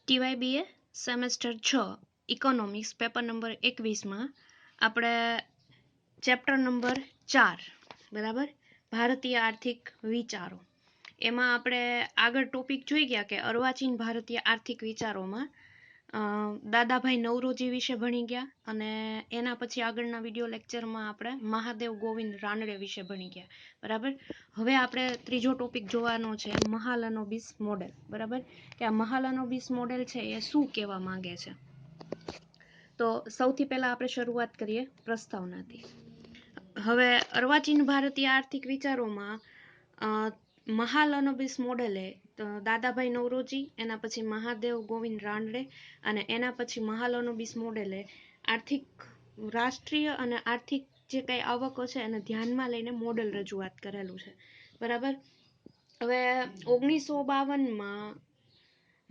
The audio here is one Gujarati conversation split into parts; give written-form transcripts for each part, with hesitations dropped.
ટીવાયબીએ સેમેસ્ટર 6 ઇકોનોમિક્સ પેપર નંબર 21માં આપણે ચેપ્ટર નંબર 4 બરાબર ભારતીય આર્થિક વિચારો એમાં આપણે આગળ ટોપિક જોઈ ગયા કે અર્વાચીન ભારતીય આર્થિક વિચારોમાં દાદાભાઈ નવરોજી વિશે ભણી ગયા અને એના પછી આગળના વિડીયો લેક્ચરમાં આપણે મહાદેવ ગોવિંદ રાનડે વિશે ભણી ગયા બરાબર. હવે આપણે ત્રીજો ટોપિક જોવાનો છે મહાલનોબિસ મોડેલ બરાબર કે આ મહાલનોબિસ મોડેલ છે એ શું કહેવા માંગે છે. તો સૌથી પહેલા આપણે શરૂઆત કરીએ પ્રસ્તાવનાથી. હવે અર્વાચીન ભારતીય આર્થિક વિચારોમાં મહાલનોબિસ મોડેલે દાદાભાઈ નવરોજી, એના પછી મહાદેવ ગોવિંદ રાનડે અને એના પછી મહાલનોબિસ મોડેલે રાષ્ટ્રીય અને આર્થિક જે કઈ આવકો છે એને ધ્યાનમાં લઈને મોડેલ રજૂઆત કરેલું છે બરાબર. હવે 1952માં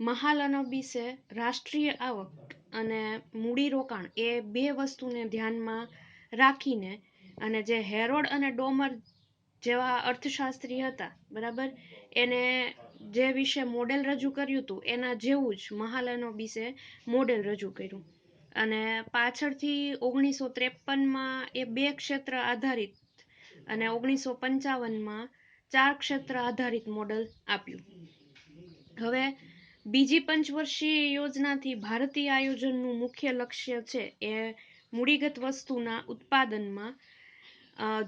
મહાલનોબિસે રાષ્ટ્રીય આવક અને મૂડીરોકાણ એ બે વસ્તુને ધ્યાનમાં રાખીને અને જે હેરોડ અને ડોમર જેવા અર્થશાસ્ત્રી હતા બરાબર એને જે વિશે મોડેલ રજૂ કર્યું હતું એના જેવું જ મહાલનોબિસે મોડેલ રજૂ કર્યું અને પાછળથી 1953માં એ બે ક્ષેત્ર આધારિત અને 1955માં 4 ક્ષેત્ર આધારિત મોડેલ આપ્યું. હવે બીજી પંચવર્ષીય યોજનાથી ભારતીય આયોજનનું મુખ્ય લક્ષ્ય છે એ મૂડીગત વસ્તુના ઉત્પાદનમાં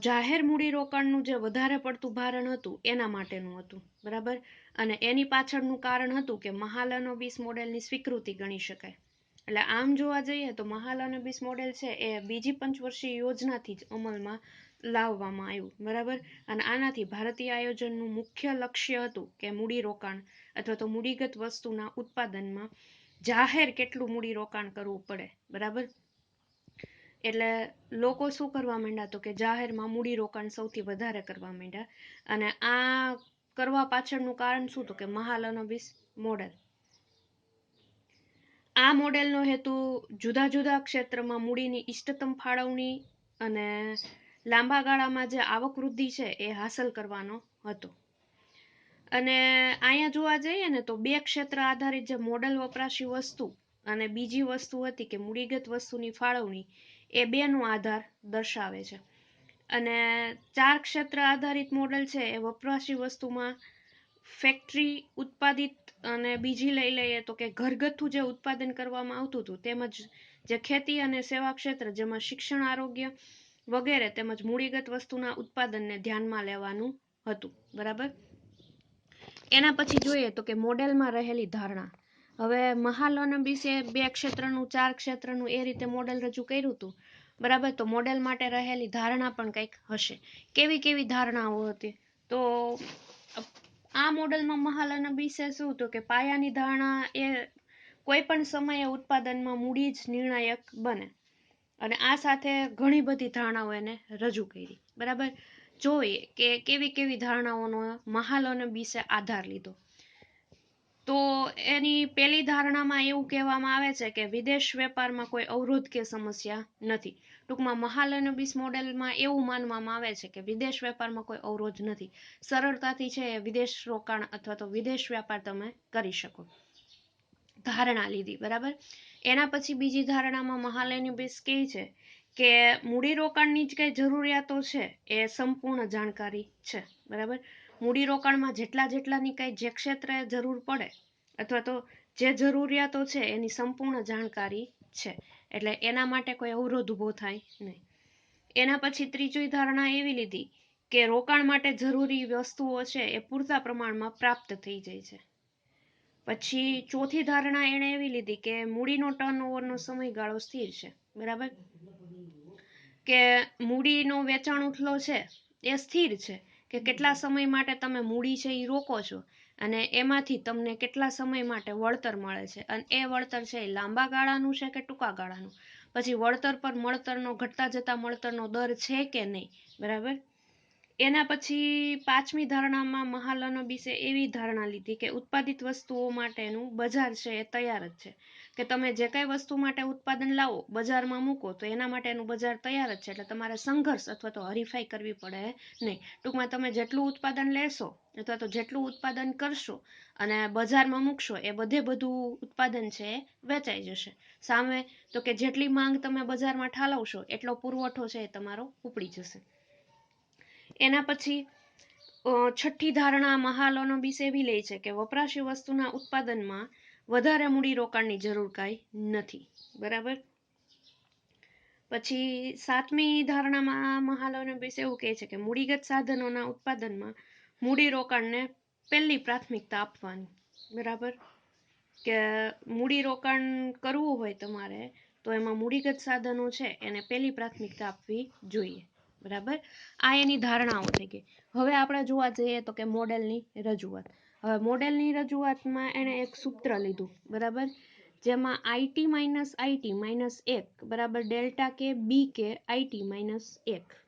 જાહેર મૂડીરોકાણનું જે વધારે પડતું ભારણ હતું એના માટેનું હતું બરાબર. અને એની પાછળનું કારણ હતું કે મહાલનોબિસ મોડેલની સ્વીકૃતિ ગણી શકાય. એટલે આમ જોવા જઈએ તો મહાલનોબિસ મોડેલ છે એ બીજી પંચવર્ષીય યોજનાથી જ અમલમાં લાવવામાં આવ્યું બરાબર. અને આનાથી ભારતીય આયોજનનું મુખ્ય લક્ષ્ય હતું કે મૂડીરોકાણ અથવા તો મૂડીગત વસ્તુના ઉત્પાદનમાં જાહેર કેટલું મૂડીરોકાણ કરવું પડે બરાબર. એટલે લોકો શું કરવા માંડ્યા તો કે જાહેરમાં મૂડીરોકાણ સૌથી વધારે કરવા માંડ્યા અને આ કરવા પાછળનું કારણ શું તો કે મહાલનોબિસ મોડેલ. આ મોડેલનો હેતુ જુદા જુદા ક્ષેત્રમાં મૂડીની ઇષ્ટતમ ફાળવણી અને લાંબા ગાળામાં જે આવક વૃદ્ધિ છે એ હાંસલ કરવાનો હતો. અને અહીંયા જોવા જઈએ ને તો બે ક્ષેત્ર આધારિત જે મોડેલ વપરાશી વસ્તુ અને બીજી વસ્તુ હતી કે મૂડીગત વસ્તુની ફાળવણી એ બેનો આધાર દર્શાવે છે. અને 4 ક્ષેત્ર આધારિત મોડેલ છે એ વપરાશી વસ્તુમાં ફેક્ટરી ઉત્પાદિત અને બીજી લઈ લઈએ તો કે ઘરગથ્થુ જે ઉત્પાદન કરવામાં આવતું હતું તેમજ જે ખેતી અને સેવા ક્ષેત્ર જેમાં શિક્ષણ, આરોગ્ય વગેરે તેમજ મૂડીગત વસ્તુના ઉત્પાદનને ધ્યાનમાં લેવાનું હતું બરાબર. એના પછી જોઈએ તો કે મોડેલમાં રહેલી ધારણા. હવે મહાલનોબિસે બે ક્ષેત્રનું 4 ક્ષેત્રનું એ રીતે મોડેલ રજૂ કર્યું હતું બરાબર. તો મોડેલ માટે રહેલી ધારણા પણ કંઈક હશે. કેવી કેવી ધારણાઓ હતી તો આ મોડેલમાં મહાલનોબિસે શું તો કે પાયાની ધારણા એ કોઈ પણ સમયે ઉત્પાદનમાં મૂડી જ નિર્ણાયક બને અને આ સાથે ઘણી બધી ધારણાઓ એને રજૂ કરી બરાબર. જોઈએ કે કેવી કેવી ધારણાઓનો મહાલનોબિસે આધાર લીધો. તો એની પહેલી ધારણામાં એવું કહેવામાં આવે છે કે વિદેશ વેપારમાં કોઈ અવરોધ કે સમસ્યા નથી. ટૂંકમાં મહાલનોબિસ મોડેલમાં એવું માનવામાં આવે છે કે વિદેશ વેપારમાં કોઈ અવરોધ નથી. સરળતાથી છે વિદેશ રોકાણ અથવા તો વિદેશ વેપાર તમે કરી શકો. ધારણા લીધી બરાબર. એના પછી બીજી ધારણામાં મહાલનોબિસ કહે છે કે મૂડીરોકાણની જ કઈ જરૂરિયાતો છે એ સંપૂર્ણ જાણકારી છે બરાબર. મૂડીરોકાણમાં જેટલાની કઈ જે ક્ષેત્રે જરૂર પડે અથવા તો જે જરૂરિયાતો છે એની સંપૂર્ણ જાણકારી છે એટલે એના માટે કોઈ અવરોધ ઊભો થાય નહીં. એના પછી ત્રીજી ધારણા એવી લીધી કે રોકાણ માટે જરૂરી વસ્તુઓ છે એ પૂરતા પ્રમાણમાં પ્રાપ્ત થઈ જાય છે. પછી ચોથી ધારણા એણે એવી લીધી કે મૂડીનો ટર્નઓવરનો સમયગાળો સ્થિર છે બરાબર. કે મૂડીનો વેચાણ ઉથલો છે એ સ્થિર છે કે કેટલા સમય માટે તમે મૂડી છે એ રોકો છો અને એમાંથી તમને કેટલા સમય માટે વળતર મળે છે અને એ વળતર છે એ લાંબા ગાળાનું છે કે ટૂંકા ગાળાનું. પછી વળતર પર મળતરનો ઘટતા જતા મળતરનો દર છે કે નહીં બરાબર. એના પછી પાંચમી ધારણામાં મહાલનોબિસે એવી ધારણા લીધી કે ઉત્પાદિત વસ્તુઓ માટેનું બજાર છે એ તૈયાર જ છે, કે તમે જે કઈ વસ્તુ માટે ઉત્પાદન લાવો બજારમાં મૂકો તો એના માટેનું બજાર તૈયાર જ છે, એટલે તમારે સંઘર્ષ અથવા તો હરીફાઈ કરવી પડે નહીં. ટૂંકમાં તમે જેટલું ઉત્પાદન લેશો અથવા તો જેટલું ઉત્પાદન કરશો અને બજારમાં મૂકશો એ બધું ઉત્પાદન છે એ વેચાઈ જશે. સામે તો કે જેટલી માંગ તમે બજારમાં ઠાલવશો એટલો પુરવઠો છે એ તમારો ઉપડી જશે. એના પછી છઠ્ઠી ધારણા મહાલનોબિસ એવી લે છે કે વપરાશી વસ્તુના ઉત્પાદનમાં વધારે મૂડીરોકાણની જરૂર કાંઈ નથી. બરાબર. પછી સાતમી ધારણામાં મહાલનોબિસ એવું કહે છે કે મૂડીગત સાધનોના ઉત્પાદનમાં મૂડીરોકાણને પહેલી પ્રાથમિકતા આપવાની. બરાબર. કે મૂડીરોકાણ કરવું હોય તમારે તો એમાં મૂડીગત સાધનો છે એને પહેલી પ્રાથમિકતા આપવી જોઈએ. બરાબર. આ એની ધારણાઓ થઈ ગઈ. હવે આપણે જોવા જઈએ તો કે મોડેલની રજૂઆત. હવે મોડેલની રજૂઆતમાં એણે એક સૂત્ર લીધું. બરાબર. જેમાં આઈટી માઇનસ આઈટી માઇનસ 1 બરાબર ડેલ્ટા કે બી કે આઈટી માઇનસ 1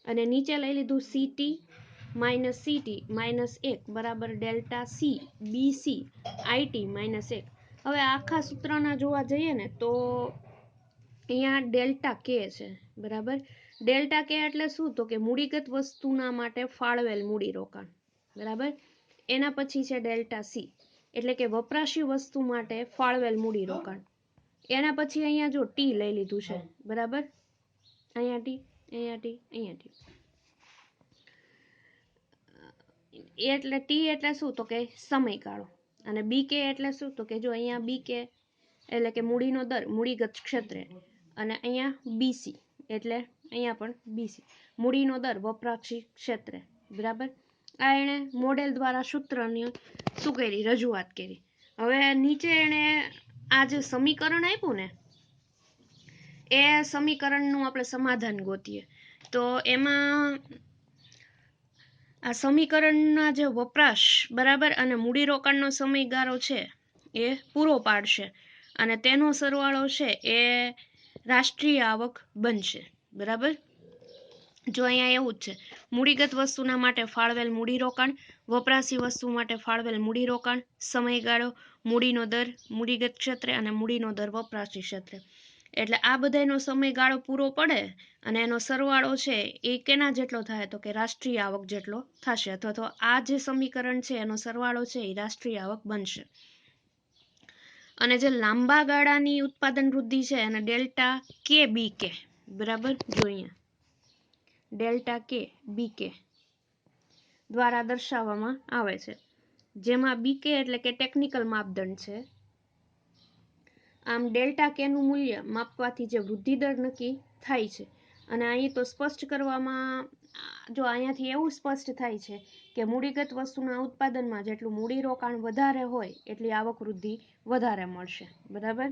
અને નીચે લઈ લીધું સીટી માઇનસ સીટી માઇનસ 1 બરાબર delta C BC IT minus 1. હવે આખા સૂત્રના જોવા જઈએ ને તો અહીંયા ડેલ્ટા કે છે. બરાબર. ડેલ્ટા કે એટલે શું? તો કે મૂડીગત વસ્તુના માટે ફાળવેલ મૂડીરોકાણ. બરાબર. એના પછી છે ડેલ્ટા સી એટલે કે વપરાશી વસ્તુ માટે ફાળવેલ મૂડીરોકાણ. એના પછી અહીંયા જો ટી લઈ લીધું છે. બરાબર. અહીંયા ટી, અહીંયા ટી, અહીંયા ટી. એટલે ટી એટલે શું? તો કે સમયગાળો. અને બી કે એટલે શું? તો કે જો અહીંયા બી કે એટલે કે મૂડીનો દર મૂડીગત ક્ષેત્રે, અને અહીંયા બીસી એટલે અહીંયા પણ બીસી મૂડીનો દર વપરાશી ક્ષેત્રે. બરાબર. આ એણે મોડેલ દ્વારા સૂત્રની શું કરી? રજૂઆત કરી. હવે નીચે એણે આ જે સમીકરણ આપ્યું ને એ સમીકરણનું આપણે સમાધાન ગોતીએ તો એમાં આ સમીકરણના જે વપરાશ બરાબર અને મૂડીરોકાણનો સમયગાળો છે એ પૂરો પાડશે અને તેનો સરવાળો છે એ રાષ્ટ્રીય આવક બનશે. બરાબર. જો અહીંયા એવું જ છે મૂડીગત વસ્તુના માટે ફાળવેલ મૂડીરોકાણ, વપરાશી વસ્તુ માટે ફાળવેલ મૂડીરોકાણ, સમયગાળો, મૂડીનો દર મૂડીગત ક્ષેત્રે અને મૂડીનો દર વપરાશી ક્ષેત્રે. એટલે આ બધાનો સમયગાળો પૂરો પડે અને એનો સરવાળો છે એ કેના જેટલો થાય? તો કે રાષ્ટ્રીય આવક જેટલો થશે, અથવા તો આ જે સમીકરણ છે એનો સરવાળો છે એ રાષ્ટ્રીય આવક બનશે. અને જે લાંબા ગાળાની ઉત્પાદન વૃદ્ધિ છે અને ડેલ્ટા કે બી કે. બરાબર. જો અહીંયા ડેલ્ટા કે બી કે દ્વારા દર્શાવવામાં આવે છે, જેમાં બી કે એટલે કે ટેકનિકલ માપદંડ છે. આમ ડેલ્ટા કે નું મૂલ્ય માપવાથી જે વૃદ્ધિ દર નક્કી થાય છે. અને અહીં તો સ્પષ્ટ કરવામાં જો અહીંયાથી એવું સ્પષ્ટ થાય છે કે મૂડીગત વસ્તુના ઉત્પાદનમાં જેટલું મૂડીરોકાણ વધારે હોય એટલી આવક વૃદ્ધિ વધારે મળશે. બરાબર.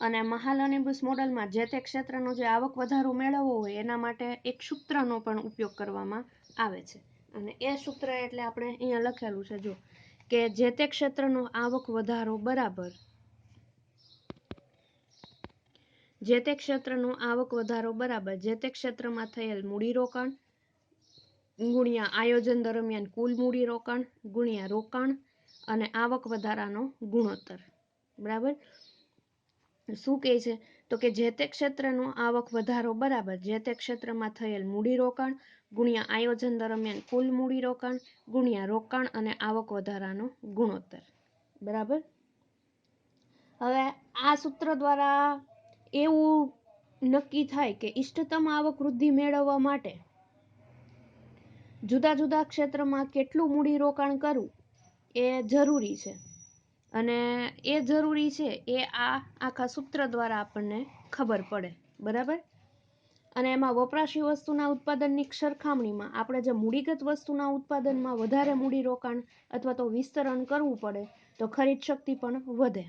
અને મહાલનોબિસ મોડેલમાં જે તે ક્ષેત્રનો જે આવક વધારો મેળવવો હોય એના માટે એક સૂત્રનો પણ ઉપયોગ કરવામાં આવે છે. અને એ સૂત્ર એટલે આપણે અહીંયા લખેલું છે જો કે જે તે ક્ષેત્રનો આવક વધારો બરાબર જે તે ક્ષેત્રનો આવક વધારો બરાબર જે તે ક્ષેત્રમાં થયેલ મૂડીરોકાણ ગુણ્યા આયોજન દરમિયાન કુલ મૂડીરોકાણ ગુણ્યા રોકાણ અને આવક વધારાનો ગુણોત્તર. બરાબર. શું કહે છે? તો કે જે તે ક્ષેત્રનો આવક વધારો બરાબર જે તે ક્ષેત્રમાં થયેલ મૂડીરોકાણ ગુણ્યા આયોજન દરમિયાન કુલ મૂડીરોકાણ ગુણ્યા રોકાણ અને આવક વધારાનો ગુણોત્તર. બરાબર. હવે આ સૂત્ર દ્વારા એવું નક્કી થાય કે ઇષ્ટતમ આવક વૃદ્ધિ મેળવવા માટે જુદા જુદા ક્ષેત્રમાં કેટલું મૂડીરોકાણ કરવું એ જરૂરી છે. અને એ જરૂરી છે એ આ આખા સૂત્ર દ્વારા આપણને ખબર પડે. બરાબર. અને એમાં વપરાશી વસ્તુના ઉત્પાદનની સરખામણીમાં આપણે જે મૂડીગત વસ્તુના ઉત્પાદનમાં વધારે મૂડીરોકાણ અથવા તો વિસ્તરણ કરવું પડે તો ખરીદ શક્તિ પણ વધે.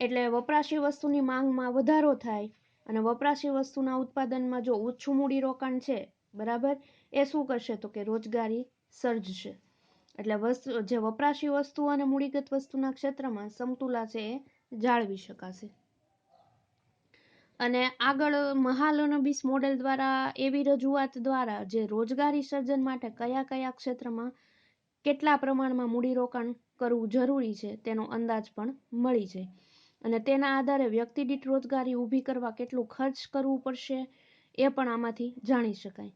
એટલે વપરાશી વસ્તુની માંગમાં વધારો થાય અને વપરાશી વસ્તુના ઉત્પાદનમાં જો ઓછું મૂડીરોકાણ છે બરાબર એ શું કરશે? તો કે રોજગારી સર્જશે. એટલે જે વપરાશી વસ્તુ અને મૂડીગત વસ્તુના ક્ષેત્રમાં સમતુલા છે એ જાળવી શકાશે. અને આગળ મહાલનોબિસ મોડેલ દ્વારા એવી રજૂઆત દ્વારા જે રોજગારી સર્જન માટે કયા કયા ક્ષેત્રમાં કેટલા પ્રમાણમાં મૂડીરોકાણ કરવું જરૂરી છે તેનો અંદાજ પણ મળી જાય અને તેના આધારે વ્યક્તિ દીઠ રોજગારી ઊભી કરવા કેટલું ખર્ચ કરવું પડશે એ પણ આમાંથી જાણી શકાય.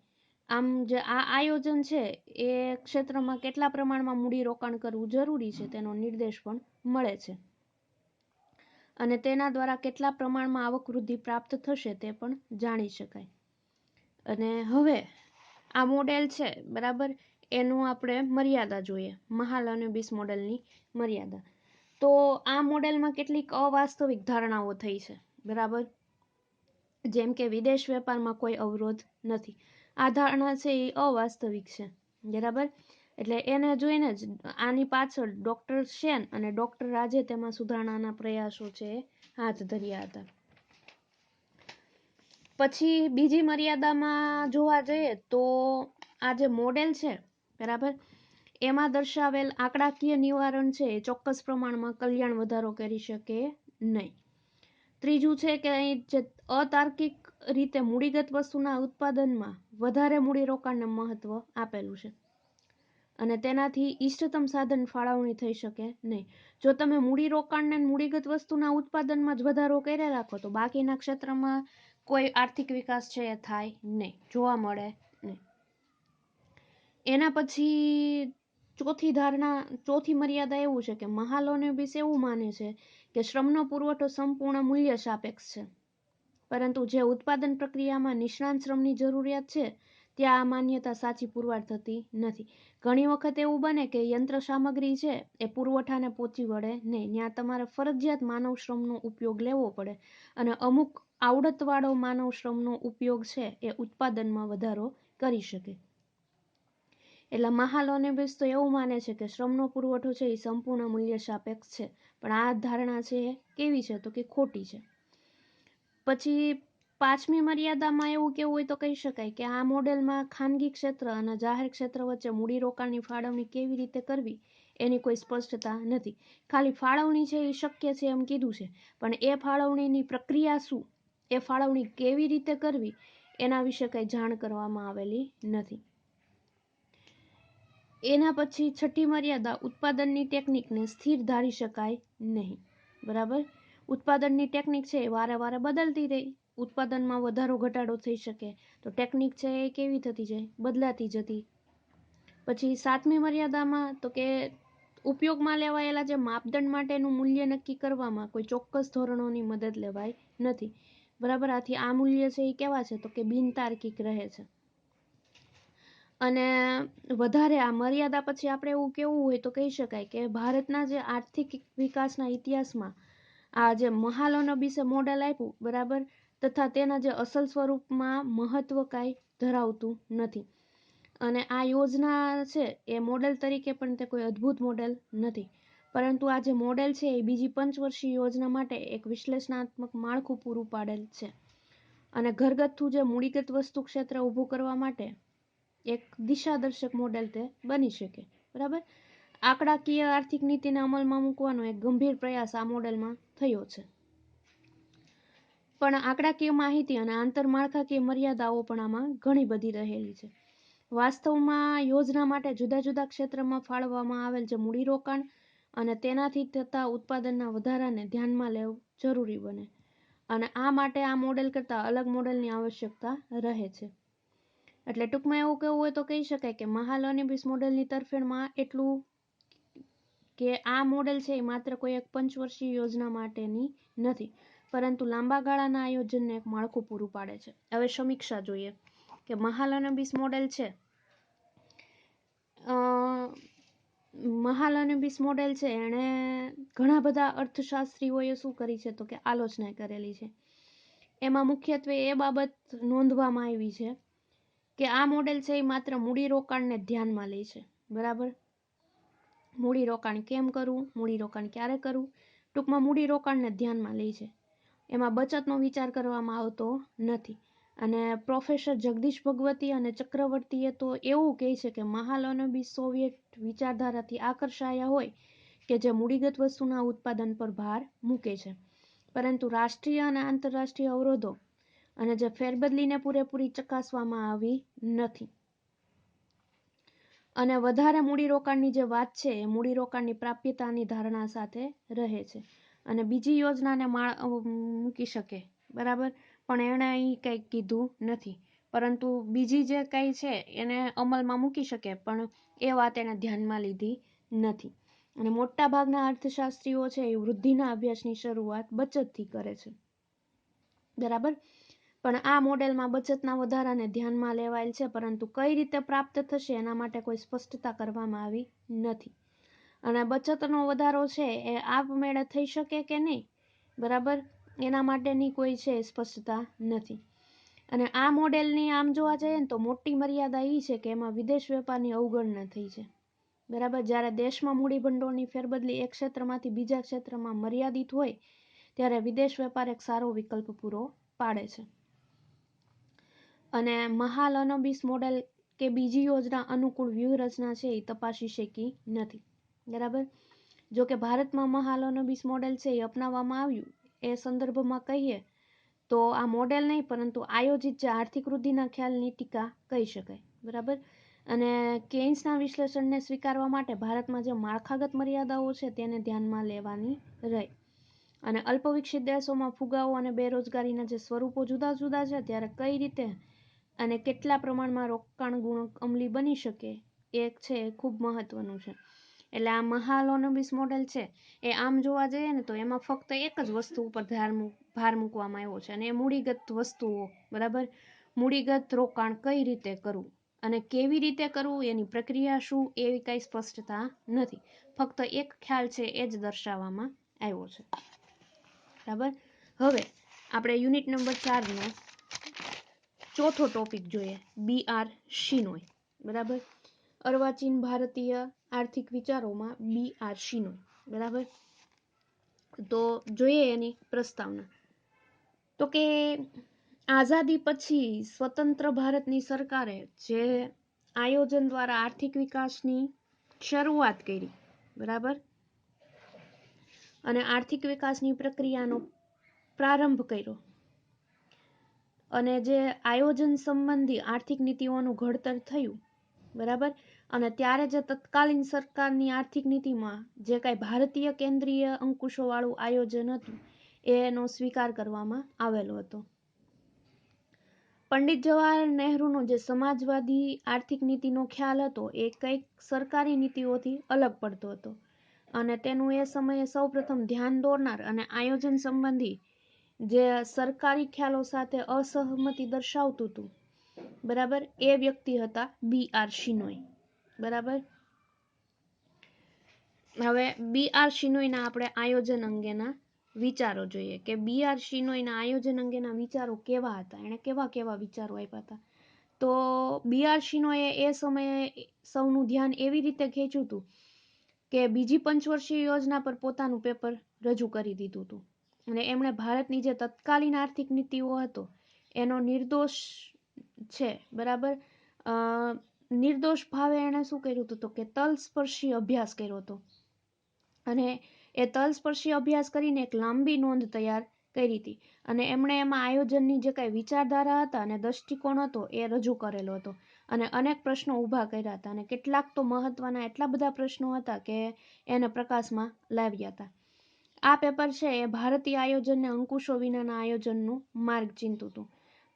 આમ જે આ આયોજન છે એ ક્ષેત્રમાં કેટલા પ્રમાણમાં મૂડીરોકાણ કરવું જરૂરી છે તેનો નિર્દેશ પણ મળે છે અને તેના દ્વારા કેટલા પ્રમાણમાં આવક વૃદ્ધિ પ્રાપ્ત થશે તે પણ જાણી શકાય. અને હવે આ મોડેલ છે બરાબર, એનું આપણે મર્યાદા જોઈએ, મહાલનોબિસ મોડેલની મર્યાદા. તો આ મોડેલમાં કેટલીક અવાસ્તવિક ધારણાઓ થઈ છે બરાબર, જેમ કે વિદેશ વેપારમાં કોઈ અવરોધ નથી. આ ધારણા છે એ અવાસ્તવિક છે બરાબર, એટલે એને જોઈને જ આની પાછળ ડોક્ટર સેન અને ડોક્ટર રાજે તેમાં સુધારણાના પ્રયાસો છે હાથ ધર્યા હતા. પછી બીજી મર્યાદામાં જોવા જઈએ તો આ જે મોડેલ છે બરાબર, એમાં દર્શાવેલ આંકડાકીય નિવારણ છે એ ચોક્કસ પ્રમાણમાં કલ્યાણ વધારો કરી શકે નહીં. ત્રીજું છે કે અહીં જે અતાર્કિક રીતે મૂડીગત વસ્તુના ઉત્પાદનમાં વધારે મૂડીરોકાણને મહત્વ આપેલું છે અને તેનાથી ઇષ્ટતમ સાધન ફાળવણી થઈ શકે નહીં. જો તમે મૂડીરોકાણને મૂડીગત વસ્તુના ઉત્પાદનમાં જ વધારો કર્યા રાખો તો બાકીના ક્ષેત્રમાં કોઈ આર્થિક વિકાસ છે એ થાય નહીં, જોવા મળે નહીં. એના પછી ચોથી મર્યાદા એવું છે કે મહાલનોબિસ એવું માને છે કે શ્રમનો પુરવઠો સંપૂર્ણ મૂલ્ય સાપેક્ષ છે, પરંતુ જે ઉત્પાદન પ્રક્રિયામાં નિષ્ણાંત શ્રમની જરૂરિયાત છે ત્યાં આ માન્યતા સાચી પુરવાર થતી નથી. ઘણી વખત એવું બને કે યંત્ર સામગ્રી છે એ પુરવઠાને પહોંચી વળે નહીં, ત્યાં તમારે ફરજિયાત માનવ શ્રમનો ઉપયોગ લેવો પડે અને અમુક આવડતવાળો માનવ શ્રમનો ઉપયોગ છે એ ઉત્પાદનમાં વધારો કરી શકે. એટલે મહાલનોબિસ તો એવું માને છે કે શ્રમનો પુરવઠો છે એ સંપૂર્ણ મૂલ્ય સાપેક્ષ છે, પણ આ ધારણા છે એ કેવી છે તો કે ખોટી છે. પછી પાંચમી મર્યાદામાં એવું કેવું હોય તો કહી શકાય કે આ મોડેલમાં ખાનગી ક્ષેત્ર અને જાહેર ક્ષેત્ર વચ્ચે મૂડીરોકાણની ફાળવણી કેવી રીતે કરવી એની કોઈ સ્પષ્ટતા નથી. ખાલી ફાળવણી છે એ શક્ય છે એમ કીધું છે, પણ એ ફાળવણીની પ્રક્રિયા શું, એ ફાળવણી કેવી રીતે કરવી એના વિશે કંઈ જાણ કરવામાં આવેલી નથી. એના પછી છઠ્ઠી મર્યાદા ઉત્પાદનની ટેકનિકને સ્થિર ધારી શકાય નહીં બરાબર. ઉત્પાદનની ટેકનિક છે એ વારે વારે બદલતી રહી, ઉત્પાદનમાં વધારો ઘટાડો થઈ શકે તો ટેકનિક છે એ કેવી થતી જાય, બદલાતી જતી. પછી સાતમી મર્યાદામાં તો કે ઉપયોગમાં લેવાયેલા જે માપદંડ માટેનું મૂલ્ય નક્કી કરવામાં કોઈ ચોક્કસ ધોરણોની મદદ લેવાય નથી બરાબર. આથી આ મૂલ્ય છે એ કેવા છે તો કે બિનતાર્કિક રહે છે. અને વધારે આ મર્યાદા પછી આપણે એવું કેવું હોય તો કહી શકાય કે ભારતના જે આર્થિક વિકાસના ઇતિહાસમાં આ જે મહાલનોબિસે મોડેલ આપ્યું બરાબર, તથા તેના જે અસલ સ્વરૂપમાં મહત્વ કાંઈ ધરાવતું નથી. અને આ યોજના છે એ મોડેલ તરીકે પણ તે કોઈ અદ્ભુત મોડેલ નથી, પરંતુ આ જે મોડેલ છે એ બીજી પંચવર્ષીય યોજના માટે એક વિશ્લેષણાત્મક માળખું પૂરું પાડેલ છે અને ઘરગથ્થુ જે મૂડીગત વસ્તુ ક્ષેત્ર ઊભું કરવા માટે એક દિશાદર્શક મોડેલ તે બની શકે બરાબર. આંકડાકીય આર્થિક નીતિને અમલમાં મૂકવાનો એક ગંભીર પ્રયાસ આ મોડેલમાં થયો છે, પણ આંકડાકીય માહિતી અને આંતરમાળખાકીય મર્યાદાઓ પણ આમાં ઘણી બધી રહેલી છે. વાસ્તવમાં યોજના માટે જુદા જુદા ક્ષેત્રમાં ફાળવવામાં આવેલ જે મૂડીરોકાણ અને તેનાથી થતા ઉત્પાદનના વધારાને ધ્યાનમાં લેવું જરૂરી બને અને આ માટે આ મોડેલ કરતાં અલગ મોડેલની આવશ્યકતા રહે છે. એટલે ટૂંકમાં એવું કહેવું હોય તો કહી શકાય કે મહાલનોબિસ મોડેલની તરફેણમાં એટલું કે આ મોડેલ છે એ માત્ર કોઈ એક પંચવર્ષીય યોજના માટેની નથી, પરંતુ લાંબા ગાળાના આયોજનને એક માળખું પૂરું પાડે છે. હવે સમીક્ષા જોઈએ કે મહાલનોબિસ મોડેલ છે મહાલનોબિસ મોડેલ છે એણે ઘણા બધા અર્થશાસ્ત્રીઓએ શું કરી છે તો કે આલોચના કરેલી છે. એમાં મુખ્યત્વે એ બાબત નોંધવામાં આવી છે કે આ મોડેલ છે એ માત્ર મૂડીરોકાણને ધ્યાનમાં લે છે બરાબર. મૂડીરોકાણ કેમ કરવું, મૂડીરોકાણ ક્યારે કરવું, ટૂંકમાં મૂડીરોકાણને ધ્યાનમાં લે છે. એમાં બચતનો વિચાર કરવામાં આવતો નથી. અને પ્રોફેસર જગદીશ ભગવતી અને ચક્રવર્તીએ તો એવું કહે છે કે મહાલનોબિસ સોવિયેટ વિચારધારાથી આકર્ષાયા હોય કે જે મૂડીગત વસ્તુના ઉત્પાદન પર ભાર મૂકે છે. પરંતુ રાષ્ટ્રીય અને આંતરરાષ્ટ્રીય અવરોધો અને જે ફેરબદલીને પૂરેપૂરી ચકાસવામાં આવી નથી. અને વધારે મૂડીરોકાણની જે વાત છે એ મૂડીરોકાણની પ્રાપ્યતાની ધારણા સાથે રહે છે અને બીજી યોજનાને મૂકી શકે, બરાબર, પણ એણે અહીં કંઈ કીધું નથી. પરંતુ બીજી જે કંઈ છે એને અમલમાં મૂકી શકે, પણ એ વાત એને ધ્યાનમાં લીધી નથી. અને મોટા ભાગના અર્થશાસ્ત્રીઓ છે એ વૃદ્ધિના અભ્યાસની શરૂઆત બચતથી કરે છે, બરાબર. પણ આ મોડેલમાં બચતના વધારાને ધ્યાનમાં લેવાયેલ છે, પરંતુ કઈ રીતે પ્રાપ્ત થશે એના માટે કોઈ સ્પષ્ટતા કરવામાં આવી નથી. અને બચતનો વધારો છે એ આપમેળે થઈ શકે કે નહીં, બરાબર, એના માટેની કોઈ છે સ્પષ્ટતા નથી. અને આ મોડેલની આમ જોવા જઈએ ને તો મોટી મર્યાદા એ છે કે એમાં વિદેશ વેપારની અવગણના થઈ છે, બરાબર. જ્યારે દેશમાં મૂડીભંડોળની ફેરબદલી એક ક્ષેત્રમાંથી બીજા ક્ષેત્રમાં મર્યાદિત હોય ત્યારે વિદેશ વેપાર એક સારો વિકલ્પ પૂરો પાડે છે. અને મહાલનોબિસ મોડેલ કે બીજી યોજના અનુકૂળ વ્યૂહરચના છે એ તપાસી શકી નથી, બરાબર. જો કે ભારતમાં મહાલનોબિસ મોડેલ છે એ અપનાવવામાં આવ્યું એ સંદર્ભમાં કહીએ તો આ મોડેલ નહીં પરંતુ આયોજિત જે આર્થિક વૃદ્ધિના ખ્યાલની ટીકા કહી શકાય, બરાબર. અને કેન્સના વિશ્લેષણને સ્વીકારવા માટે ભારતમાં જે માળખાગત મર્યાદાઓ છે તેને ધ્યાનમાં લેવાની રહી. અને અલ્પવિકસિત દેશોમાં ફુગાવો અને બેરોજગારીના જે સ્વરૂપો જુદા જુદા છે ત્યારે કઈ રીતે અને કેટલા પ્રમાણમાં રોકાણ ગુણક અમલી બની શકે એ છે એ ખૂબ મહત્વનું છે. એટલે આ મહાલનોબિસ મોડેલ છે એ આમ જોવા જઈએ ને તો એમાં ફક્ત એક જ વસ્તુ ઉપર ભાર મૂકવામાં આવ્યો છે અને એ મૂડીગત વસ્તુઓ, બરાબર. મૂડીગત રોકાણ કઈ રીતે કરવું અને કેવી રીતે કરવું, એની પ્રક્રિયા શું, એવી કઈ સ્પષ્ટતા નથી. ફક્ત એક ખ્યાલ છે એ જ દર્શાવવામાં આવ્યો છે, બરાબર. હવે આપણે યુનિટ નંબર 4 નો ચોથો ટોપિક જોઈએ, BR શિનોય, બરાબર. અર્વાચીન ભારતીય આર્થિક વિચારોમાં BR શિનોય, બરાબર. તો જોઈએ એની પ્રસ્તાવના. તો કે આઝાદી પછી સ્વતંત્ર ભારતની સરકારે જે આયોજન દ્વારા આર્થિક વિકાસની શરૂઆત કરી, બરાબર, અને આર્થિક વિકાસની પ્રક્રિયાનો પ્રારંભ કર્યો અને જે આયોજન સંબંધી આર્થિક નીતિઓનું ઘડતર થયું, બરાબર. અને ત્યારે જે તત્કાલીન સરકારની આર્થિક નીતિમાં જે કાંઈ ભારતીય કેન્દ્રીય અંકુશોવાળું આયોજન હતું એનો સ્વીકાર કરવામાં આવેલો હતો. પંડિત જવાહર નહેરુનો જે સમાજવાદી આર્થિક નીતિનો ખ્યાલ હતો એ કંઈક સરકારી નીતિઓથી અલગ પડતો હતો અને તેનું એ સમયે સૌપ્રથમ ધ્યાન દોરનાર અને આયોજન સંબંધી જે સરકારી ખ્યાલો સાથે અસહમતિ દર્શાવતું હતું, બરાબર, એ વ્યક્તિ હતા BR શિનોય, બરાબર. હવે BR શિનોયના આપણે આયોજન અંગેના વિચારો જોઈએ કે BR શિનોયના આયોજન અંગેના વિચારો કેવા હતા, એણે કેવા કેવા વિચારો આપ્યા હતા. તો BR શિનોયે એ સમયે સૌનું ધ્યાન એવી રીતે ખેંચ્યું હતું કે બીજી પંચવર્ષીય યોજના પર પોતાનું પેપર રજૂ કરી દીધું હતું અને એમણે ભારતની જે તત્કાલીન આર્થિક નીતિઓ હતો એનો નિર્દોષ છે, બરાબર, નિર્દોષ ભાવે એણે શું કર્યું હતું તો કે તલસ્પર્શી અભ્યાસ કર્યો હતો અને એ તલસ્પર્શી અભ્યાસ કરીને એક લાંબી નોંધ તૈયાર કરી હતી અને એમણે એમાં આયોજનની જે કાંઈ વિચારધારા હતા અને દૃષ્ટિકોણ હતો એ રજૂ કરેલો હતો અને અનેક પ્રશ્નો ઊભા કર્યા હતા અને કેટલાક તો મહત્વના એટલા બધા પ્રશ્નો હતા કે એને પ્રકાશમાં લાવ્યા હતા. આ પેપર છે એ ભારતીય આયોજનને અંકુશો વિનાના આયોજનનું માર્ગ ચિંતું હતું.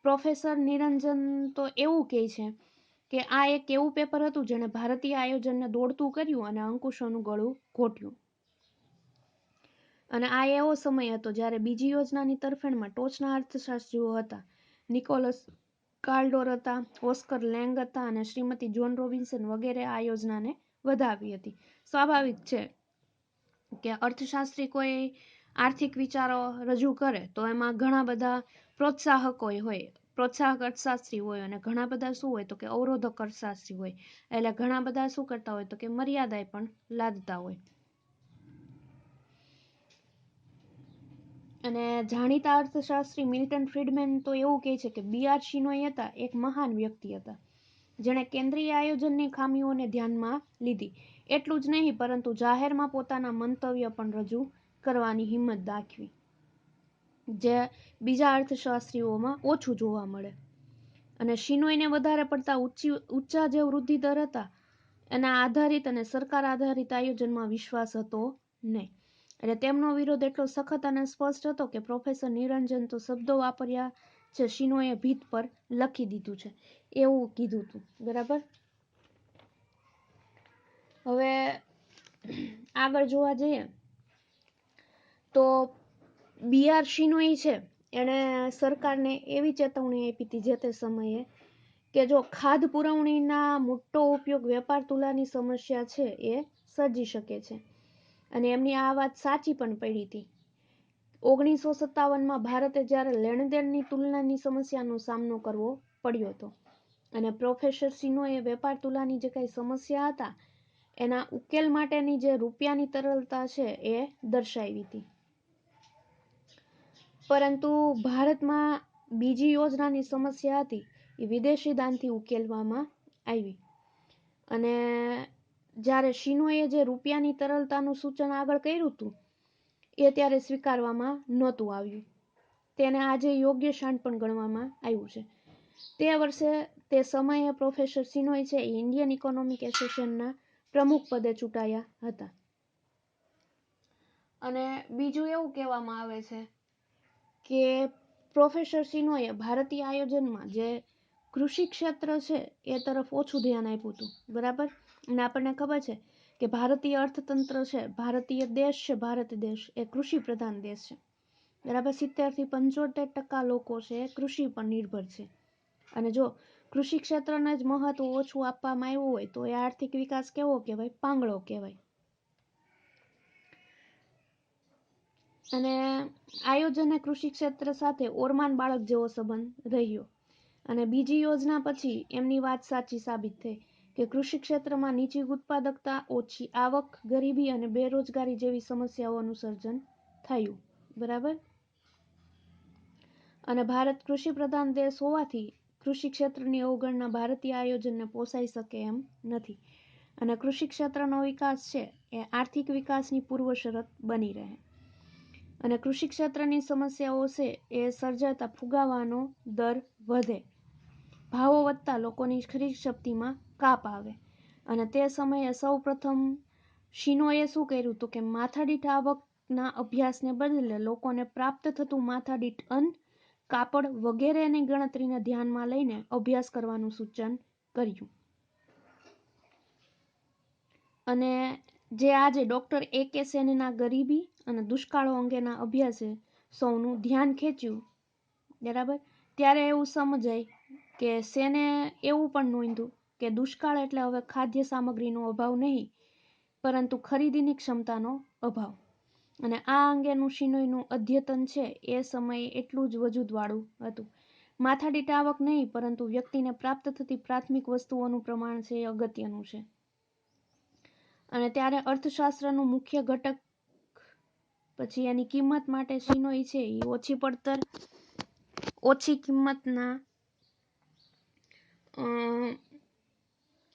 પ્રોફેસર નિરંજન તો એવું કહે છે કે આ એક એવું પેપર હતું જેણે ભારતીય આયોજનને દોડતું કર્યું અને અંકુશોનું ગળું ઘોટ્યું. અને આ એવો સમય હતો જ્યારે બીજી યોજનાની તરફેણમાં ટોચના અર્થશાસ્ત્રીઓ હતા. નિકોલસ કાર્લડોર હતા, ઓસ્કર લેંગ હતા અને શ્રીમતી જોન રોબિન્સન વગેરે આ યોજનાને વધાવી હતી. સ્વાભાવિક છે કે અર્થશાસ્ત્રી કોઈ આર્થિક વિચારો રજૂ કરે તો એમાં ઘણા બધા પ્રોત્સાહકો હોય, પ્રોત્સાહક અર્થશાસ્ત્રી હોય અને ઘણા બધા શું હોય તો કે અવરોધક અર્થશાસ્ત્રી હોય. એટલે ઘણા બધા શું કરતા હોય તો કે મર્યાદાએ પણ લાદતા હોય. અને જાણીતા અર્થશાસ્ત્રી મિલ્ટન ફ્રીડમેન તો એવું કહે છે કે BR શિનોય હતા એક મહાન વ્યક્તિ હતા જેણે કેન્દ્રીય આયોજનની ખામીઓને ધ્યાનમાં લીધી. એટલું જ નહીં પરંતુ જાહેરમાં પોતાના મંતવ્ય પણ રજૂ કરવાની હિંમત દાખવી. જે બીજા અર્થશાસ્ત્રીઓમાં ઓછું જોવા મળે. અને શિનોયને વધારે પડતા ઊંચા જે વૃદ્ધિ દર હતા એના આધારિત અને સરકાર આધારિત આયોજનમાં વિશ્વાસ હતો નહીં. એટલે તેમનો વિરોધ એટલો સખત અને સ્પષ્ટ હતો કે પ્રોફેસર નિરંજન તો શબ્દો વાપર્યા જે શિનોએ ભીત પર લખી દીધું છે એવું કીધું હતું. બરાબર. હવે આગળ જોવા જઈએ તો BR શિનોય છે એણે સરકારને એવી ચેતવણી આપી હતી જે તે સમયે કે જો ખાદ્ય પુરવણીના મોટો ઉપયોગ વેપાર તુલાની સમસ્યા છે એ સર્જી શકે છે. અને એમની આ વાત સાચી પણ પડી હતી. 1957માં ભારતે જ્યારે લેણદેણની તુલનાની સમસ્યાનો સામનો કરવો પડ્યો હતો અને પ્રોફેસર શિનોએ વેપાર તુલાની જે કઈ સમસ્યા હતા એના ઉકેલ માટેની જે રૂપિયાની તરલતા છે એ દર્શાવી હતી. પરંતુ ભારતમાં બીજી યોજનાની સમસ્યા હતી એ વિદેશી દાનથી ઉકેલવામાં આવી. અને જ્યારે શિનોએ જે રૂપિયાની તરલતાનું સૂચન આગળ કર્યું હતું એ ત્યારે સ્વીકારવામાં નહોતું આવ્યું. તેને આજે યોગ્ય શાણપણ ગણવામાં આવ્યું છે. તે વર્ષે તે સમયે પ્રોફેસર શિનોય છે એ ઇન્ડિયન ઇકોનોમિક એસોસિએશનના પ્રમુખ પદે ચૂંટાયા હતા. અને બીજું એવું કહેવામાં આવે છે કે પ્રોફેસર શિનોએ ભારતીય આયોજનમાં જે કૃષિ ક્ષેત્ર છે એ તરફ ઓછું ધ્યાન આપ્યું હતું. બરાબર. અને આપણને ખબર છે કે ભારતીય અર્થતંત્ર છે, ભારતીય દેશ છે, ભારત દેશ એ કૃષિ પ્રધાન દેશ છે. બરાબર. 70 થી 75% લોકો છે કૃષિ પર નિર્ભર છે. અને જો કૃષિ ક્ષેત્રને જ મહત્વ ઓછું આપવામાં આવ્યું હોય તો એ આર્થિક વિકાસ કેવો કહેવાય? પાંગળો કહેવાય. અને આયોજને કૃષિ ક્ષેત્ર સાથે ઓરમાન બાળક જેવો સંબંધ રહ્યો. અને બીજી યોજના પછી એમની વાત સાચી સાબિત થઈ કે કૃષિ ક્ષેત્રમાં નીચી ઉત્પાદકતા, ઓછી આવક, ગરીબી અને બેરોજગારી જેવી સમસ્યાઓનું સર્જન થયું. બરાબર. અને ભારત કૃષિ પ્રધાન દેશ હોવાથી કૃષિ ક્ષેત્રની અવગણના ભારતીય આયોજનને પોસાઈ શકે એમ નથી. અને કૃષિ ક્ષેત્રનો વિકાસ છે એ આર્થિક વિકાસની પૂર્વ શરત બની રહે. અને કૃષિ ક્ષેત્રની સમસ્યાઓ છે એ સર્જાતા ફુગાવાનો દર વધે, ભાવો વધતા લોકોની ખરીદ શક્તિમાં કાપ આવે. અને તે સમયે સૌ પ્રથમ શિનોએ શું કર્યું હતું કે માથાદીઠ આવકના અભ્યાસને બદલે લોકોને પ્રાપ્ત થતું માથાદીઠ અન્ન, કાપડ વગેરેની ગણતરીને ધ્યાનમાં લઈને અભ્યાસ કરવાનું સૂચન કર્યું. અને જે આજે ડોક્ટર A.K. સેનના ગરીબી અને દુષ્કાળો અંગેના અભ્યાસે સૌનું ધ્યાન ખેંચ્યું. બરાબર. ત્યારે એવું સમજાય કે સેને એવું પણ નોંધ્યું કે દુષ્કાળ એટલે હવે ખાદ્ય સામગ્રીનો અભાવ નહીં પરંતુ ખરીદીની ક્ષમતાનો અભાવ. અને આ અંગેનું શિનોયનું અદ્યતન છે એ સમયે એટલું જ વજૂદવાળું હતું. માથાદીઠ આવક નહીં પરંતુ વ્યક્તિને પ્રાપ્ત થતી પ્રાથમિક વસ્તુઓનું પ્રમાણ છે એ અગત્યનું છે. અને ત્યારે અર્થશાસ્ત્રનું મુખ્ય ઘટક પછી એની કિંમત માટે શિનોય છે એ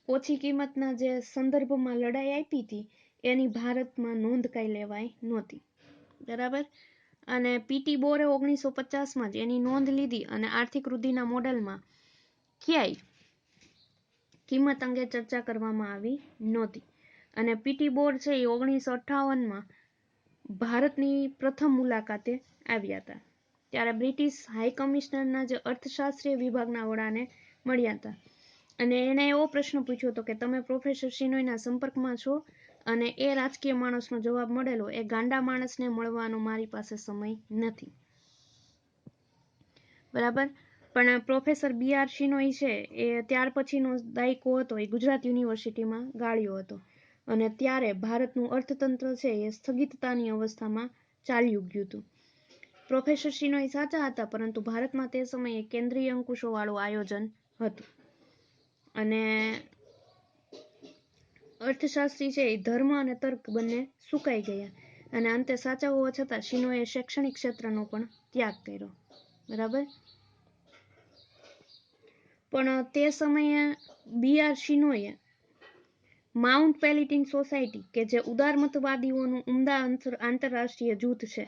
ઓછી કિંમતના જે સંદર્ભમાં લડાઈ આપી હતી એની ભારતમાં નોંધ કાંઈ લેવાય નહોતી. બરાબર. અને P.T. બોરે 1950માં જ એની નોંધ લીધી અને આર્થિક વૃદ્ધિના મોડેલમાં ક્યાંય કિંમત અંગે ચર્ચા કરવામાં આવી નહોતી. અને P.T. બોર છે એ 1958માં ભારતની પ્રથમ મુલાકાતે આવ્યા હતા. ત્યારે બ્રિટિશ હાઈ કમિશનરના જે અર્થશાસ્ત્રીય વિભાગના વડાને મળ્યા હતા. અને એને એવો પ્રશ્ન પૂછ્યો હતો કે તમે પ્રોફેસર શિનોયના સંપર્કમાં છો? અને એ રાજકીય માણસનો જવાબ મળેલો, એ ગાંડા માણસને મળવાનો મારી પાસે સમય નથી. બરાબર. પણ પ્રોફેસર B.R. શિનોય છે એ ત્યાર પછીનો દાયકો હતો એ ગુજરાત યુનિવર્સિટીમાં ગાળ્યો હતો. અને ત્યારે ભારતનું અર્થતંત્ર છે એ સ્થગિતતાની અવસ્થામાં ચાલ્યું ગયું હતું. પ્રોફેસર શિનોય સાચા હતા પરંતુ ભારતમાં તે સમયે કેન્દ્રીય અંકુશોવાળું આયોજન હતું. અને અર્થશાસ્ત્રી છે એ ધર્મ અને તર્ક બંને સુકાઈ ગયા. અને અંતે સાચા હોવા છતાં શિનોએ શૈક્ષણિક ક્ષેત્રનો પણ ત્યાગ કર્યો. બરાબર. પણ તે સમયે B.R. શિનોએ માઉન્ટ પેલેટિન સોસાયટી કે જે ઉદારમતવાદીઓનું ઉમદા આંતરરાષ્ટ્રીય જૂથ છે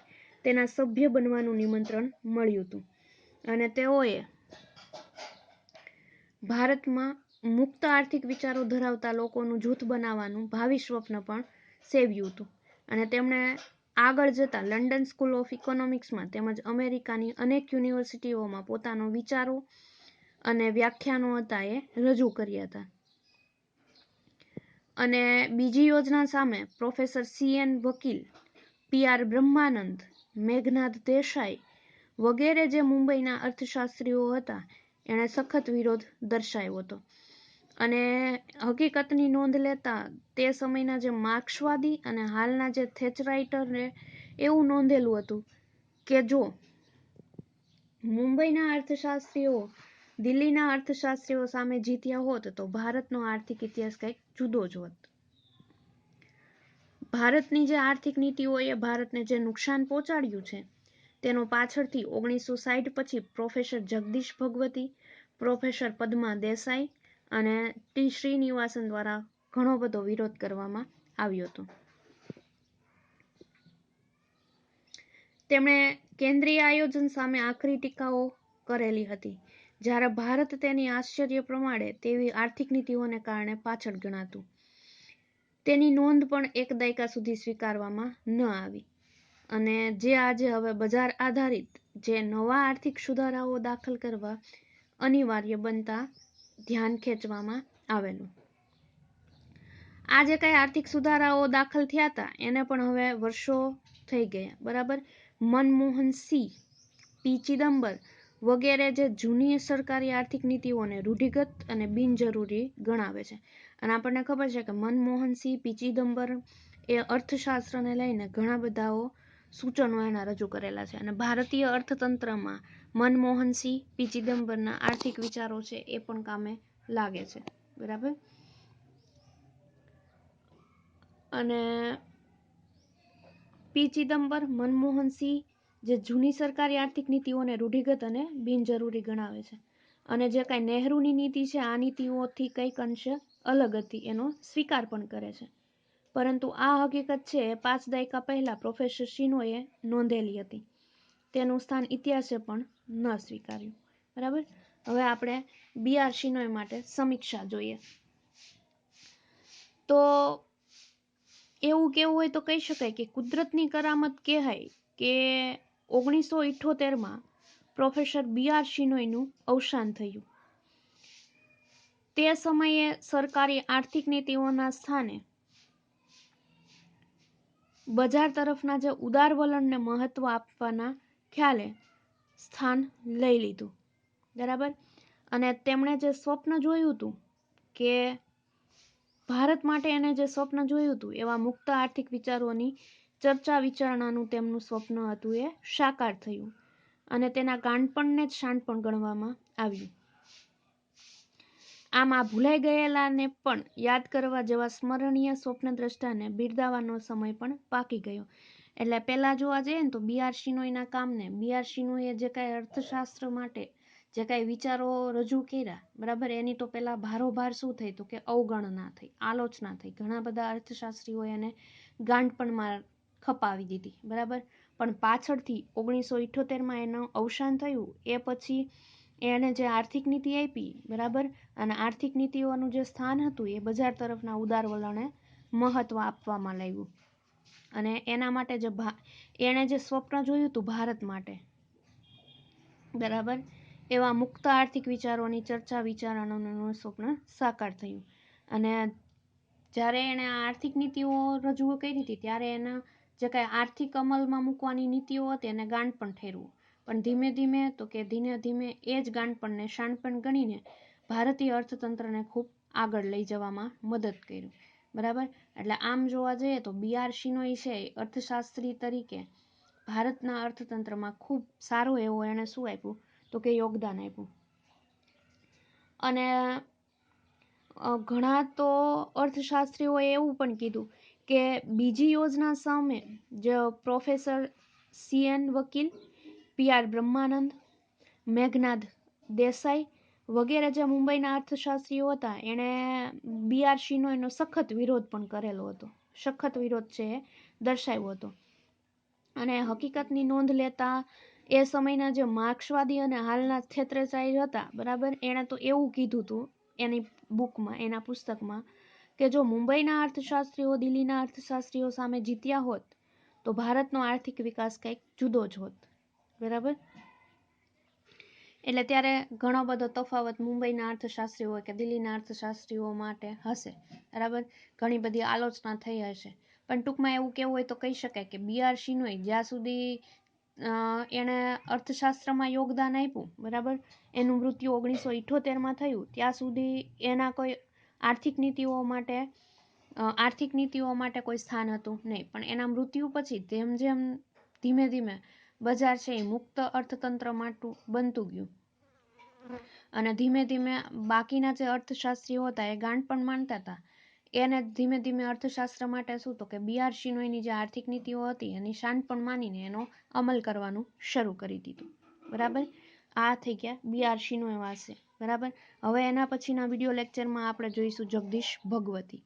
તેના સભ્ય બનવાનું નિમંત્રણ મળ્યું હતું અને તેઓએ ભારતમાં મુક્ત આર્થિક વિચારો ધરાવતા લોકોનું જૂથ બનાવવાનું ભાવિ સ્વપ્ન પણ સેવ્યું હતું અને તેમણે આગળ જતા લંડન સ્કૂલ ઓફ ઇકોનોમિક્સમાં તેમજ અમેરિકાની અનેક યુનિવર્સિટીઓમાં પોતાનો વિચારો અને વ્યાખ્યાનો હતા એ રજૂ કર્યા હતા. અને બીજી યોજના સામે પ્રોફેસર CN વકીલ, PR બ્રહ્માનંદ, મેઘનાદ દેસાઈ વગેરે જે મુંબઈના અર્થશાસ્ત્રીઓ હતા એણે સખત વિરોધ દર્શાવ્યો હતો. અને હકીકતની નોંધ લેતા તે સમયના જે માર્ક્સવાદી અને હાલના જે થેચરાઇટરને એવું નોંધેલું હતું કે જો મુંબઈના અર્થશાસ્ત્રીઓ દિલ્હીના અર્થશાસ્ત્રીઓ સામે જીત્યા હોત તો ભારતનો આર્થિક ઇતિહાસ કંઈક જુદો જ હોત. ભારતની જે આર્થિક નીતિઓએ ભારતને જે નુકસાન પહોંચાડ્યું છે તેનો પાછળથી 1960 પછી પ્રોફેસર જગદીશ ભગવતી, પ્રોફેસર પદ્મા દેસાઈ અને T. શ્રીનિવાસન દ્વારા ઘણો બધો વિરોધ કરવામાં આવ્યો હતો. તેમણે કેન્દ્રીય આયોજન સામે આકરી ટીકાઓ કરેલી હતી, જ્યારે ભારત તેની આશ્ચર્ય પ્રમાણે તેવી આર્થિક નીતિઓને કારણે પાછળ ગણાતું. તેની નોંધ પણ એક દાયકા સુધી સ્વીકારવામાં ન આવી અને જે આજે હવે બજાર આધારિત જે નવા આર્થિક સુધારાઓ દાખલ કરવા અનિવાર્ય બનતા ધ્યાન ખેંચવામાં આવેલું. આ જે કઈ આર્થિક સુધારાઓ દાખલ થયા હતા એને પણ હવે વર્ષો થઈ ગયા, બરાબર. મનમોહન સિંહ, P. ચિદમ્બર વગેરે જે જૂની સરકારી આર્થિક નીતિઓને રૂઢિગત અને બિનજરૂરી ગણાવે છે. અને આપણને ખબર છે કે મનમોહન સિંહ, P. ચિદમ્બર એ અર્થશાસ્ત્રને લઈને ઘણા બધાઓ સૂચનો એના રજૂ કરેલા છે અને ભારતીય અર્થતંત્રમાં મનમોહન સિંહ, P. ચિદમ્બરના આર્થિક વિચારો છે એ પણ કામે લાગે છે, બરાબર. અને P. ચિદમ્બર, મનમોહન સિંહ જે જૂની સરકારી આર્થિક નીતિઓને રૂઢિગત અને બિનજરૂરી ગણાવે છે અને જે કાંઈ નહેરુની નીતિ છે આ નીતિઓથી કંઈક અંશે અલગ હતી એનો સ્વીકાર પણ કરે છે. પરંતુ આ હકીકત છે એ 5 દાયકા પહેલા પ્રોફેસર શિનોએ નોંધેલી હતી. તેનું સ્થાન ઇતિહાસે પણ ન સ્વીકાર્યું, બરાબર. હવે આપણે BR શિનોય માટે સમીક્ષા જોઈએ. તો એવું કેવું હોય તો કહી શકાય કે કુદરતની કરામત કહેવાય કે 1978માં પ્રોફેસર BR શિનોયનું અવસાન થયું. તે સમયે સરકારી આર્થિક નીતિઓના સ્થાને બજાર તરફના જે ઉદાર વલણને મહત્વ આપવાના ખ્યાલે સ્થાન લઈ લીધું, બરાબર. અને તેમણે જે સ્વપ્ન જોયું હતું કે ભારત માટે એને જે સ્વપ્ન જોયું હતું એવા મુક્ત આર્થિક વિચારોની ચર્ચા વિચારણાનું તેમનું સ્વપ્ન હતું એ સાકાર થયું અને તેના ગાંડપણને જ શાણપણ ગણવામાં આવ્યું. આમ આ ભૂલાઈ ગયેલાને પણ યાદ કરવા જેવા સ્મરણીય સ્વપ્નદ્રષ્ટાને બિરદાવવાનો સમય પણ પાકી ગયો. એટલે પહેલા જોવા જઈએ ને તો BR શિનોયના કામને BR શિનોયે જે કાંઈ અર્થશાસ્ત્ર માટે જે કાંઈ વિચારો રજૂ કર્યા, બરાબર, એની તો પહેલા ભારોભાર શું થઈ તો કે અવગણના થઈ, આલોચના થઈ. ઘણા બધા અર્થશાસ્ત્રીઓ એને ગાંડપણમાં ખપાવી દીધી, બરાબર. પણ પાછળથી 1978માં એનું અવસાન થયું એ પછી એને જે આર્થિક નીતિ આપી, બરાબર, અને આર્થિક નીતિઓનું જે સ્થાન હતું એ બજાર તરફના ઉદાર વલણે મહત્વ આપવામાં લાગ્યું અને એના માટે જે એણે જે સ્વપ્ન જોયું હતું ભારત માટે, બરાબર, એવા મુક્ત આર્થિક વિચારોની ચર્ચા વિચારણાનું સ્વપ્ન સાકાર થયું. અને જ્યારે એણે આર્થિક નીતિઓ રજૂ કરી હતી ત્યારે એના જે કાંઈ આર્થિક અમલમાં મૂકવાની નીતિઓ હતી એને ગાંડપણ ઠેરવું, પણ ધીમે ધીમે તો કે ધીમે ધીમે એ જ ગાંડપણને શાણપણ ગણીને ભારતીય અર્થતંત્રને ખૂબ આગળ લઈ જવામાં મદદ કર્યું, બરાબર. એટલે આમ જોવા જઈએ તો BR શિનોય છે અર્થશાસ્ત્રી તરીકે ભારતના અર્થતંત્રમાં ખૂબ સારો એવો એણે શું આપ્યું તો કે યોગદાન આપ્યું. અને ઘણા તો અર્થશાસ્ત્રીઓએ એવું પણ કીધું કે બીજી યોજના સામે જે પ્રોફેસર CN વકીલ, PR બ્રહ્માનંદ, મેઘનાદ દેસાઈ વગેરે જે મુંબઈના અર્થશાસ્ત્રીઓ હતા એણે BR શિનોયનો સખત વિરોધ પણ કરેલો હતો, સખત વિરોધ છે એ દર્શાવ્યો હતો. અને હકીકતની નોંધ લેતા એ સમયના જે માર્ક્સવાદી અને હાલના ક્ષેત્રશાહી હતા, બરાબર, એણે તો એવું કીધું હતું એની બુકમાં, એના પુસ્તકમાં, કે જો મુંબઈના અર્થશાસ્ત્રીઓ દિલ્હીના અર્થશાસ્ત્રીઓ સામે જીત્યા હોત તો ભારતનો આર્થિક વિકાસ કંઈક જુદો જ હોત, બરાબર. એટલે ત્યારે ઘણો બધો તફાવત મુંબઈના અર્થશાસ્ત્રીઓ કે દિલ્હીના અર્થશાસ્ત્રીઓ માટે હશે, બરાબર. ઘણી બધી આલોચના થઈ હશે, પણ ટૂંકમાં એવું કેવું હોય તો કહી શકાય કે BR શિનોય જ્યાં સુધી એણે અર્થશાસ્ત્રમાં યોગદાન આપ્યું, બરાબર, એનું મૃત્યુ 1978માં થયું, ત્યાં સુધી એના કોઈ આર્થિક નીતિઓ માટે કોઈ સ્થાન હતું નહીં. પણ એના મૃત્યુ પછી જેમ જેમ ધીમે ધીમે બજાર છે એ મુક્ત અર્થતંત્ર માટું બનતું ગયું, અને ધીમે ધીમે બાકીના જે અર્થશાસ્ત્રીઓ હતા એ ગાંડ પણ માનતા હતા, એને ધીમે ધીમે અર્થશાસ્ત્ર માટે શું તો કે BR શિનોયની જે આર્થિક નીતિઓ હતી એની શાન પણ માનીને એનો અમલ કરવાનું શરૂ કરી દીધું, બરાબર. આ થઈ ગયા BR શિનોય વાસે, બરાબર. હવે એના પછીના વિડીયો લેક્ચરમાં આપણે જોઈશું જગદીશ ભગવતી.